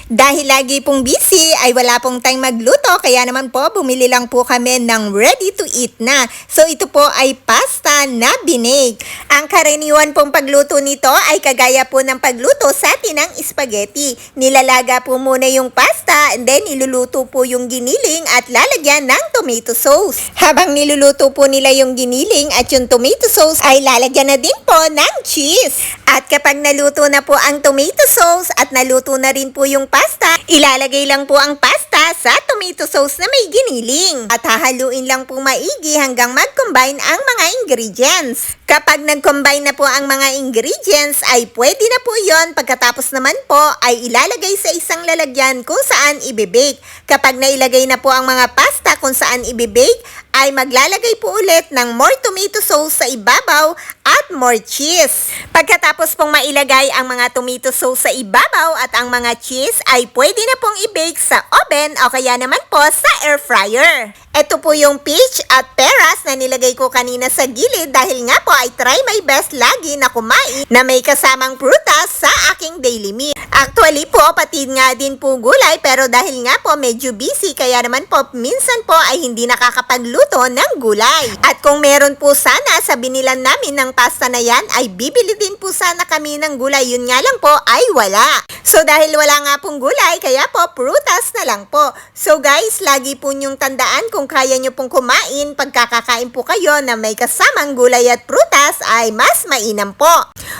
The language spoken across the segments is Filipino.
Dahil lagi pong busy ay wala pong time magluto kaya naman po bumili lang po kami ng ready to eat na. So ito po ay pasta na binig. Ang karaniwan pong pagluto nito ay kagaya po ng pagluto sa tinang spaghetti. Nilalaga po muna yung pasta and then niluluto po yung giniling at lalagyan ng tomato sauce. Habang niluluto po nila yung giniling at yung tomato sauce ay lalagyan na din po ng cheese. At kapag naluto na po ang tomato sauce at naluto na rin po yung pasta, ilalagay lang po ang pasta sa tomato sauce na may giniling. At hahaluin lang po maigi hanggang mag-combine ang mga ingredients. Kapag nag-combine na po ang mga ingredients ay pwede na po yon. Pagkatapos naman po ay ilalagay sa isang lalagyan kung saan ibibake. Kapag nailagay na po ang mga pasta kung saan ibibake, ay maglalagay po ulit ng more tomato sauce sa ibabaw at more cheese. Pagkatapos pong mailagay ang mga tomato sauce sa ibabaw at ang mga cheese ay pwede na pong i-bake sa oven o kaya naman po sa air fryer. Ito po yung peach at peras na nilagay ko kanina sa gilid dahil nga po ay try my best lagi na kumain na may kasamang prutas sa aking daily meal. Actually po, pati nga din po gulay pero dahil nga po medyo busy kaya naman po minsan po ay hindi nakakapagluto ng gulay. At kung meron po sana sa binilan namin ng pasta na yan ay bibili din po sana kami ng gulay. Yun nga lang po ay wala. So dahil wala nga pong gulay kaya po prutas na lang po. So guys, lagi po nyong tandaan kung kaya nyo pong kumain pagkakakain po kayo na may kasamang gulay at prutas ay mas mainam po.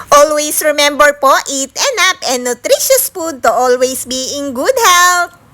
Always remember po, eat enough and nutritious food to always be in good health.